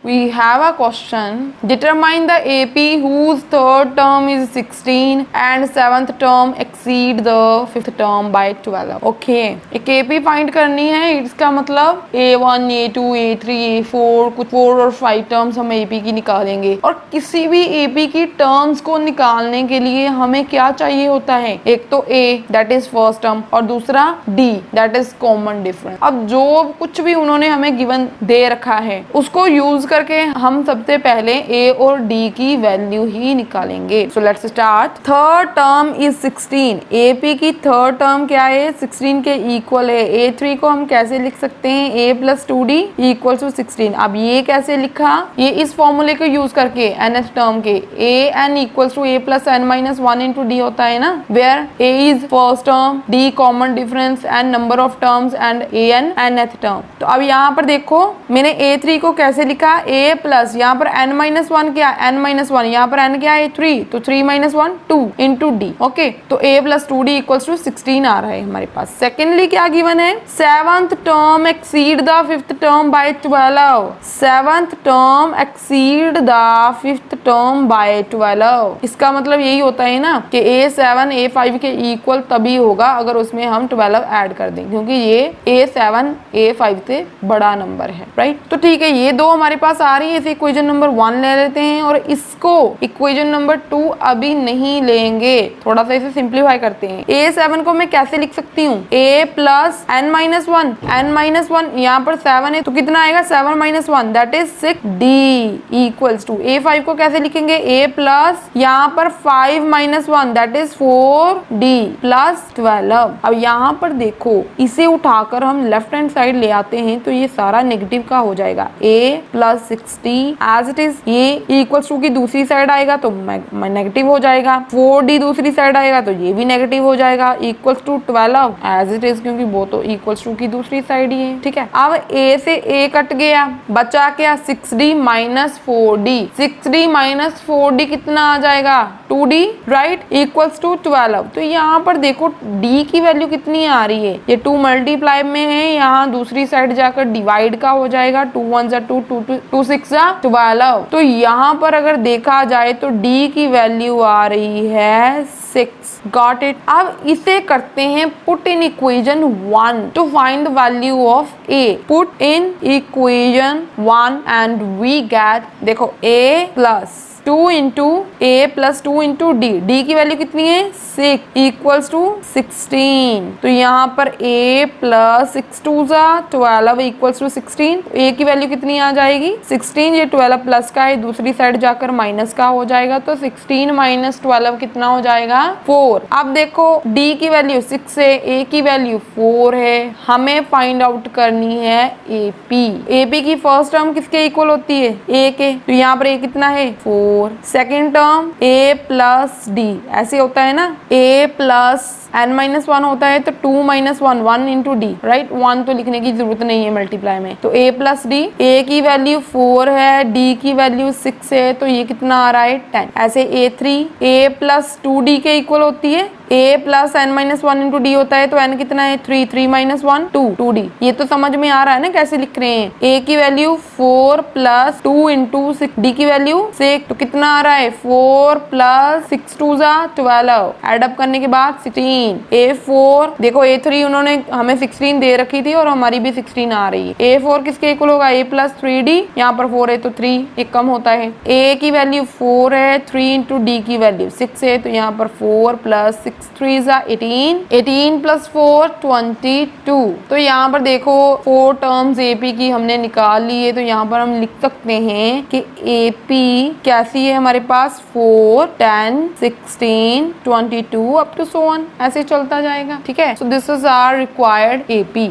we have a question. Determine the AP whose third term is 16 and seventh term exceed the fifth term by 12. Okay, एक AP find करनी है। इसका मतलब A1, A2, A3, A4 कुछ 4 और 5 terms हम AP की निकालेंगे। और किसी भी AP की टर्म्स को निकालने के लिए हमें क्या चाहिए होता है? एक तो A that is first term और दूसरा D that is common difference. अब जो कुछ भी उन्होंने हमें गिवन दे रखा है उसको यूज करके हम सबसे पहले A और D की वैल्यू ही निकालेंगे। So let's start. Third term is 16। AP की थर्ड टर्म क्या है? 16 के इक्वल है। A3 को हम कैसे लिख सकते हैं? A plus 2D equal to 16। अब ये कैसे लिखा? ये इस फॉर्मूले को यूज करके nth टर्म के an equals to A plus n minus 1 into D होता है ना, where A is first term, D common difference and number of terms and an nth term. तो अब यहाँ पर देखो मैंने A3 को कैसे लिखा? A प्लस यहाँ पर n माइनस 1 क्या? n माइनस 1 यहाँ पर n क्या है? 3, तो 3 माइनस 1 2 इंटू D। ओके, तो A plus 2D equals to 16 आ रहा है हमारे पास। सेकेंडली क्या गिवन है? Seventh term exceed the fifth term by 12। Seventh term exceed the fifth term by 12। इसका मतलब यही होता है ना कि A7 A5 के इक्वल तभी होगा अगर उसमें हम 12 ऐड कर दें, क्योंकि ये A7 A5 से बड़ा नंबर है, राइट। तो ठीक है, ये दो हमारे पास आ रही है। इसे इक्वेशन नंबर 1 ले लेते हैं और इसको इक्वेशन नंबर 2 अभी नहीं लेंगे, थोड़ा सा इसे सिंप्लीफाई करते हैं। A7 को मैं कैसे लिख सकती हूँ? A plus n minus 1, n minus 1 यहाँ पर 7 है तो कितना आएगा? 7 minus 1 that is 6। D equals to A5 को कैसे लिखेंगे? A प्लस यहाँ पर 5 minus 1 that is 4D plus 12। अब यहाँ पर देखो इसे उठाकर हम लेफ्ट हैंड साइड ले आते हैं तो ये सारा नेगेटिव का हो जाएगा। A plus 60 as it is, ये इक्वल्स टू की दूसरी साइड आएगा तो नेगेटिव हो जाएगा। 4D दूसरी साइड आएगा तो ये भी नेगेटिव हो जाएगा। Equals to 12 as it is, क्योंकि वो तो इक्वल्स टू की दूसरी साइड ही है। ठीक है, अब A से A कट गया, बचा क्या? 6D minus 4D। 6D minus 4D कितना आ जाएगा? 2D, right, equals to 12। तो यहाँ पर देखो D की वैल्यू कितनी आ रही है? ये 2 मल्टीप्लाई में है, यहाँ दूसरी साइड जाकर डिवाइड का हो जाएगा। 2 1 जा 2, 2 6 जा 12। तो यहाँ पर अगर देखा जाए तो D की वैल्यू आ रही है 6। Got it. अब इसे करते हैं put in equation 1 to find the value of A। Put in equation 1 and we get, देखो A plus 2 into A plus 2 into D। D की वैल्यू कितनी है? 6 इक्वल्स टू 16। तो यहाँ पर A प्लस 6 2 जा 12 इक्वल्स टू 16। A की value कितनी आ जाएगी? 16। ये 12 प्लस का है, दूसरी साइड जाकर माइनस का हो जाएगा, तो 16 माइनस 12 कितना हो जाएगा? 4। अब देखो D की वैल्यू 6 है, A की वैल्यू 4 है, हमें फाइंड आउट करनी है AP। AP की फर्स्ट टर्म किसके इक्वल होती है? A के, तो यहाँ पर A कितना है? 4। Second term A plus D, ऐसे होता है ना, A प्लस n माइनस 1 होता है तो 2 माइनस 1 1 इंटू D, राइट। 1 तो लिखने की जरूरत नहीं है मल्टीप्लाई में। तो A प्लस D, A की वैल्यू 4 है, D की वैल्यू 6 है, तो ये कितना आ रहा है? 10। ऐसे A3 A प्लस 2D के इक्वल होती है। A plus n minus 1 into D होता है तो n कितना है? 3, 3 माइनस 1 2, 2D। ये तो समझ में आ रहा है ना कैसे लिख रहे हैं। A की वैल्यू 4 प्लस 2 इंटू 6, D की वैल्यू 6, तो कितना आ रहा है? 4 प्लस 6 2 जा 12, एडअप करने के बाद 16। A4 देखो, A3 उन्होंने हमें 16 दे रखी थी और हमारी भी 16 आ रही है। A4 किसके इक्वल होगा? A प्लस 3D, यहाँ पर 4 है तो 3 एक कम होता है। A की वैल्यू 4 है, 3 इंटू D की वैल्यू 6 है, तो यहाँ पर 4 प्लस 6 3 जा 18, 18 प्लस 4 22। तो यहाँ पर देखो 4 टर्म्स AP की हमने निकाल ली है, तो यहाँ पर हम लिख सकते हैं कि AP कैसी है हमारे पास? 4 10 16 22 अप टू सो ऑन, ऐसे चलता जाएगा। ठीक है, so this is our required AP।